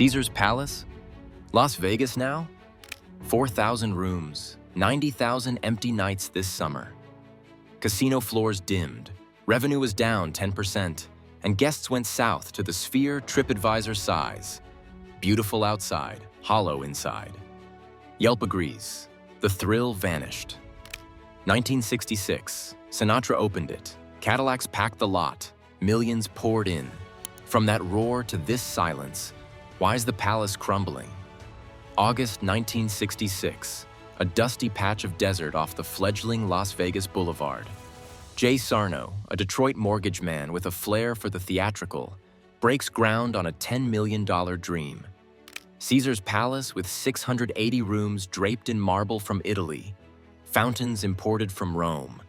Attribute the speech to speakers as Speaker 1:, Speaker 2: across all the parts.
Speaker 1: Caesar's Palace? Las Vegas now? 4,000 rooms, 90,000 empty nights this summer. Casino floors dimmed, revenue was down 10%, and guests went south to the Sphere TripAdvisor size. Beautiful outside, hollow inside. Yelp agrees. The thrill vanished. 1966, Sinatra opened it. Cadillacs packed the lot. Millions poured in. From that roar to this silence, why's the palace crumbling? August 1966, a dusty patch of desert off the fledgling Las Vegas Boulevard. Jay Sarno, a Detroit mortgage man with a flair for the theatrical, breaks ground on a $10 million dream. Caesar's Palace with 680 rooms draped in marble from Italy, fountains imported from Rome,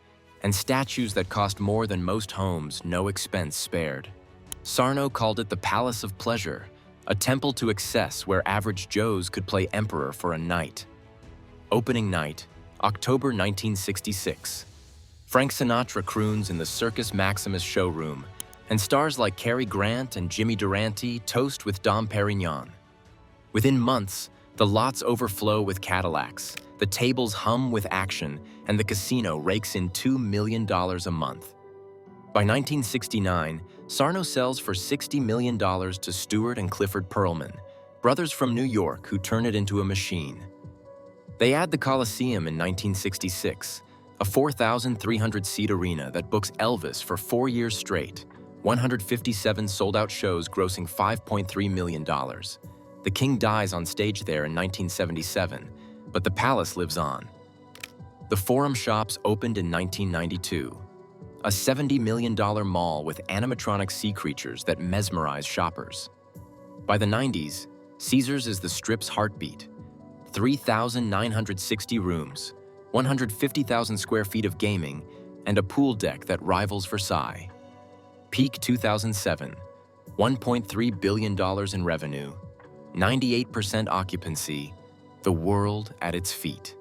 Speaker 1: and statues that cost more than most homes, no expense spared. Sarno called it the Palace of Pleasure, a temple to excess where average Joes could play emperor for a night. Opening night, October 1966. Frank Sinatra croons in the Circus Maximus showroom, and stars like Cary Grant and Jimmy Durante toast with Dom Perignon. Within months, the lots overflow with Cadillacs, the tables hum with action, and the casino rakes in $2 million a month. By 1969, Sarno sells for $60 million to Stewart and Clifford Perlman, brothers from New York who turn it into a machine. They add the Coliseum in 1966, a 4,300-seat arena that books Elvis for 4 years straight, 157 sold-out shows grossing $5.3 million. The King dies on stage there in 1977, but the palace lives on. The Forum Shops opened in 1992, a $70 million mall with animatronic sea creatures that mesmerize shoppers. By the 90s, Caesars is the Strip's heartbeat. 3,960 rooms, 150,000 square feet of gaming, and a pool deck that rivals Versailles. Peak 2007, $1.3 billion in revenue, 98% occupancy, the world at its feet.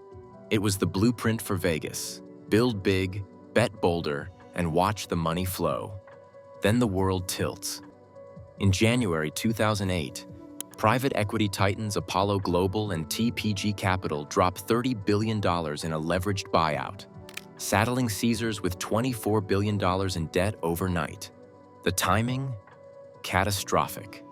Speaker 1: It was the blueprint for Vegas. Build big, bet bolder, and watch the money flow. Then the world tilts. In January 2008, private equity titans Apollo Global and TPG Capital drop $30 billion in a leveraged buyout, saddling Caesars with $24 billion in debt overnight. The timing? Catastrophic.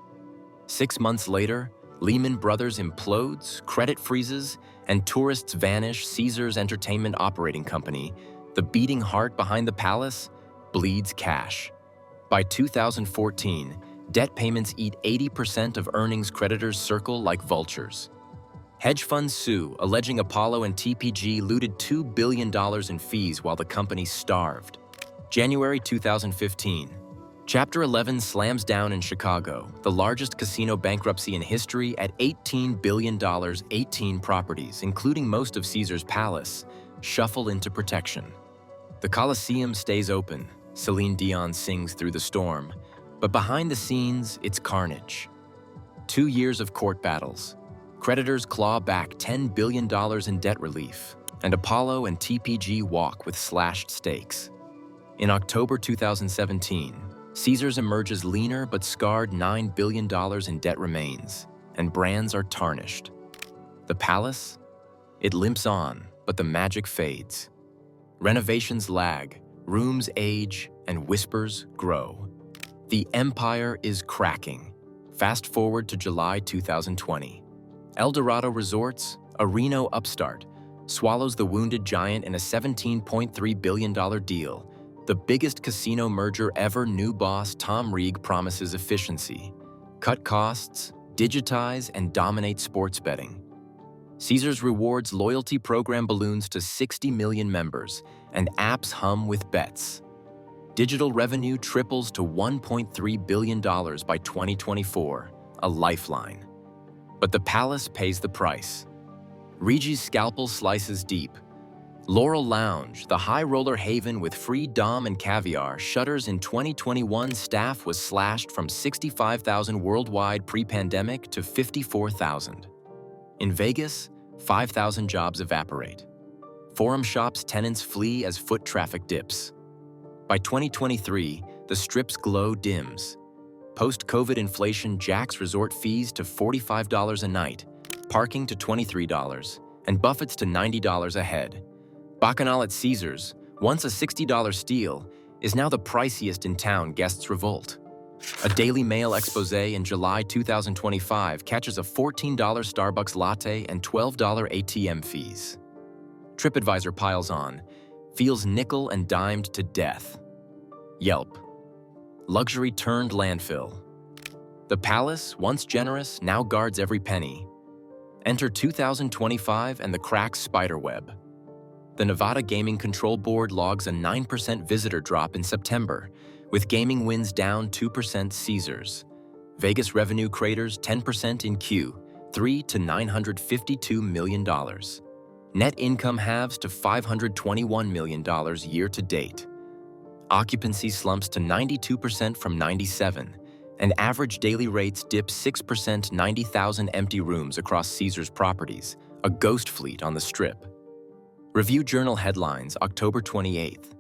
Speaker 1: 6 months later, Lehman Brothers implodes, credit freezes, and tourists vanish. Caesars Entertainment Operating Company, the beating heart behind the palace, bleeds cash. By 2014, debt payments eat 80% of earnings. Creditors circle like vultures. Hedge funds sue, alleging Apollo and TPG looted $2 billion in fees while the company starved. January 2015. Chapter 11 slams down in Chicago, the largest casino bankruptcy in history at $18 billion. 18 properties, including most of Caesar's Palace, shuffle into protection. The Coliseum stays open. Celine Dion sings through the storm. But behind the scenes, it's carnage. 2 years of court battles. Creditors claw back $10 billion in debt relief, and Apollo and TPG walk with slashed stakes. In October 2017, Caesars emerges leaner but scarred. $9 billion in debt remains, and brands are tarnished. The palace? It limps on, but the magic fades. Renovations lag, rooms age, and whispers grow. The empire is cracking. Fast forward to July 2020. Eldorado Resorts, a Reno upstart, swallows the wounded giant in a $17.3 billion deal, the biggest casino merger ever. New boss Tom Reeg promises efficiency, cut costs, digitize, and dominate sports betting. Caesars Rewards loyalty program balloons to 60 million members, and apps hum with bets. Digital revenue triples to $1.3 billion by 2024, a lifeline. But the palace pays the price. Reggie's scalpel slices deep. Laurel Lounge, the high roller haven with free dom and caviar, shutters in 2021. Staff was slashed from 65,000 worldwide pre-pandemic to 54,000. In Vegas, 5,000 jobs evaporate. Forum Shops tenants flee as foot traffic dips. By 2023, the Strip's glow dims. Post-COVID inflation jacks resort fees to $45 a night, parking to $23, and buffets to $90 a head. Bacchanal at Caesars, once a $60 steal, is now the priciest in town. Guests revolt. A Daily Mail expose in July 2025 catches a $14 Starbucks latte and $12 ATM fees. TripAdvisor piles on, feels nickel and dimed to death. Yelp. Luxury turned landfill. The palace, once generous, now guards every penny. Enter 2025 and the cracks spiderweb. The Nevada Gaming Control Board logs a 9% visitor drop in September, with gaming wins down 2%. Caesars. Vegas revenue craters 10% in Q3 to $952 million. Net income halves to $521 million year to date. Occupancy slumps to 92% from 97%, and average daily rates dip 6%. 90,000 empty rooms across Caesars properties, a ghost fleet on the Strip. Review Journal headlines, October 28th.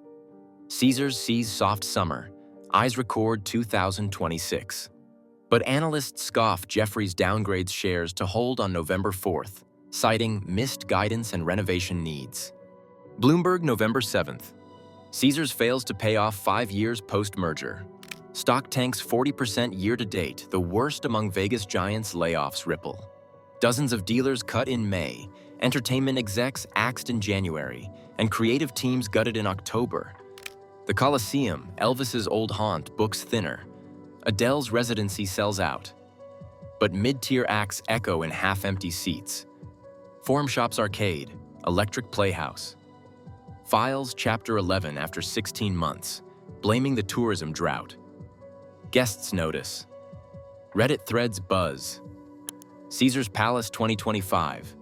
Speaker 1: Caesars sees soft summer, eyes record 2026. But analysts scoff Jefferies downgrades shares to hold on November 4th, citing missed guidance and renovation needs. Bloomberg, November 7th. Caesars fails to pay off 5 years post-merger. Stock tanks 40% year-to-date, the worst among Vegas giants. Layoffs ripple. Dozens of dealers cut in May, entertainment execs axed in January, and creative teams gutted in October. The Coliseum, Elvis's old haunt, books thinner. Adele's residency sells out. But mid-tier acts echo in half-empty seats. Forum Shops Arcade, Electric Playhouse. Files Chapter 11 after 16 months, blaming the tourism drought. Guests notice. Reddit threads buzz. Caesars Palace 2025.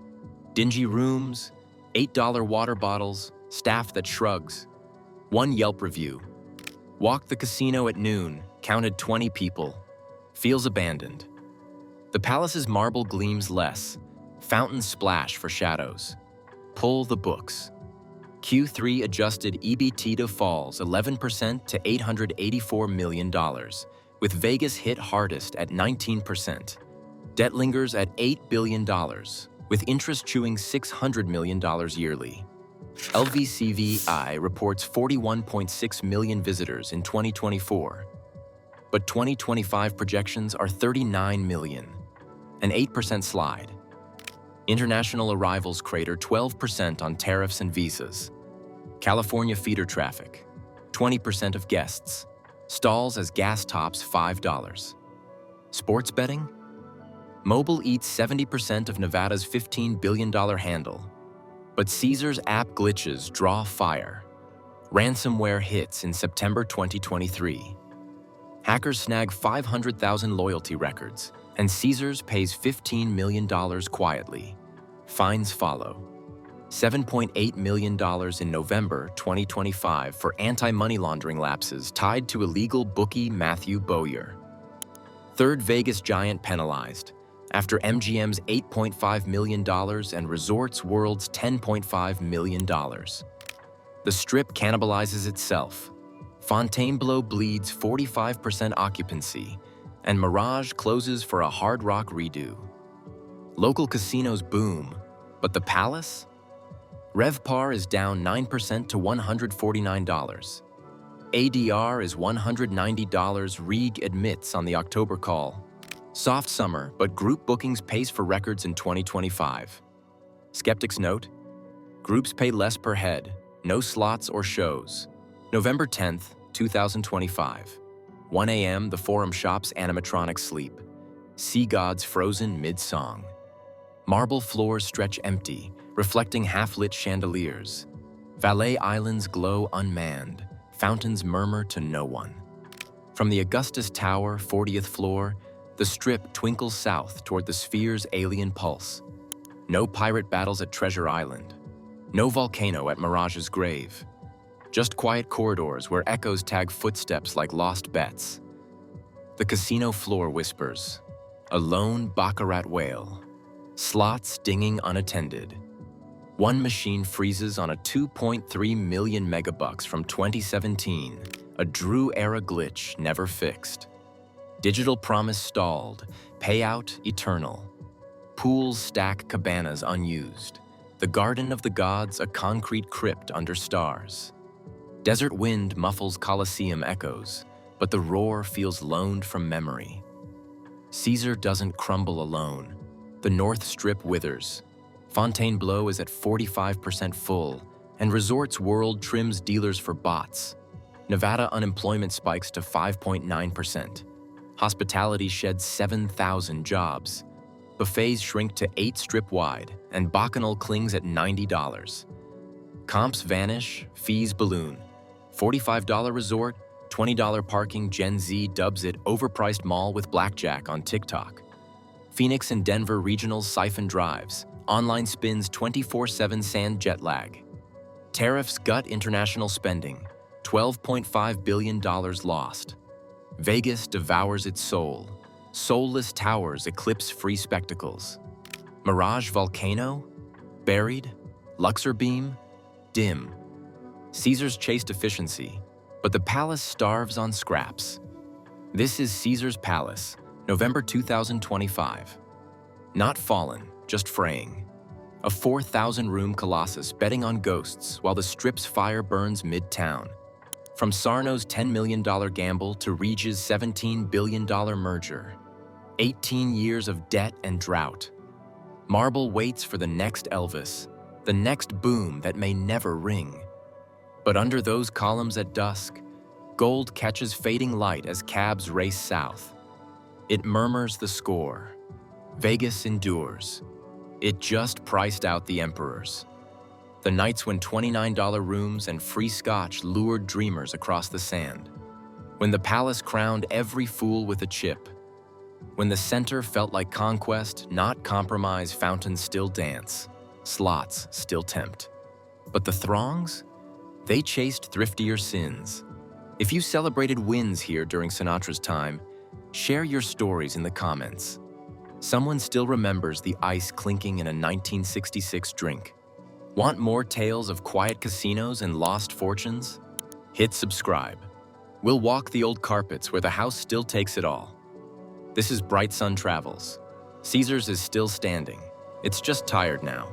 Speaker 1: Dingy rooms, $8 water bottles, staff that shrugs. One Yelp review. Walked the casino at noon, counted 20 people. Feels abandoned. The palace's marble gleams less. Fountains splash for shadows. Pull the books. Q3 adjusted EBITDA falls 11% to $884 million, with Vegas hit hardest at 19%. Debt lingers at $8 billion, with interest chewing $600 million yearly. LVCVI reports 41.6 million visitors in 2024, but 2025 projections are 39 million, an 8% slide. International arrivals crater 12% on tariffs and visas. California feeder traffic, 20% of guests, stalls as gas tops $5. Sports betting? Mobile eats 70% of Nevada's $15 billion handle. But Caesars app glitches draw fire. Ransomware hits in September 2023. Hackers snag 500,000 loyalty records, and Caesars pays $15 million quietly. Fines follow. $7.8 million in November 2025 for anti-money laundering lapses tied to illegal bookie Matthew Bowyer. Third Vegas giant penalized after MGM's $8.5 million and Resorts World's $10.5 million. The Strip cannibalizes itself. Fontainebleau bleeds 45% occupancy, and Mirage closes for a Hard Rock redo. Local casinos boom, but the Palace? RevPAR is down 9% to $149. ADR is $190, Reg admits on the October call. Soft summer, but group bookings pace for records in 2025. Skeptics note, groups pay less per head, no slots or shows. November 10th, 2025. 1 a.m. the Forum Shops animatronics sleep. Sea gods frozen mid-song. Marble floors stretch empty, reflecting half-lit chandeliers. Valet islands glow unmanned. Fountains murmur to no one. From the Augustus Tower, 40th floor, the Strip twinkles south toward the Sphere's alien pulse. No pirate battles at Treasure Island. No volcano at Mirage's grave. Just quiet corridors where echoes tag footsteps like lost bets. The casino floor whispers. A lone baccarat whale. Slots dinging unattended. One machine freezes on a 2.3 million megabucks from 2017, a Drew-era glitch never fixed. Digital promise stalled, payout eternal. Pools stack cabanas unused. The garden of the gods a concrete crypt under stars. Desert wind muffles Colosseum echoes, but the roar feels loaned from memory. Caesar doesn't crumble alone. The North Strip withers. Fontainebleau is at 45% full, and Resorts World trims dealers for bots. Nevada unemployment spikes to 5.9%. Hospitality sheds 7,000 jobs. Buffets shrink to 8 strip wide, and Bacchanal clings at $90. Comps vanish, fees balloon. $45 resort, $20 parking. Gen Z dubs it overpriced mall with blackjack on TikTok. Phoenix and Denver regionals siphon drives. Online spins 24/7 sand jet lag. Tariffs gut international spending. $12.5 billion lost. Vegas devours its soul. Soulless towers eclipse free spectacles. Mirage volcano? Buried? Luxor beam? Dim. Caesars chased efficiency, but the palace starves on scraps. This is Caesar's Palace, November 2025. Not fallen, just fraying. A 4,000-room colossus betting on ghosts while the Strip's fire burns mid-town. From Sarno's $10 million gamble to Regis' $17 billion merger. 18 years of debt and drought. Marble waits for the next Elvis, the next boom that may never ring. But under those columns at dusk, gold catches fading light as cabs race south. It murmurs the score. Vegas endures. It just priced out the emperors. The nights when $29 rooms and free scotch lured dreamers across the sand. When the palace crowned every fool with a chip. When the center felt like conquest, not compromise, fountains still dance. Slots still tempt. But the throngs? They chased thriftier sins. If you celebrated wins here during Sinatra's time, share your stories in the comments. Someone still remembers the ice clinking in a 1966 drink. Want more tales of quiet casinos and lost fortunes? Hit subscribe. We'll walk the old carpets where the house still takes it all. This is Bright Sun Travels. Caesars is still standing. It's just tired now.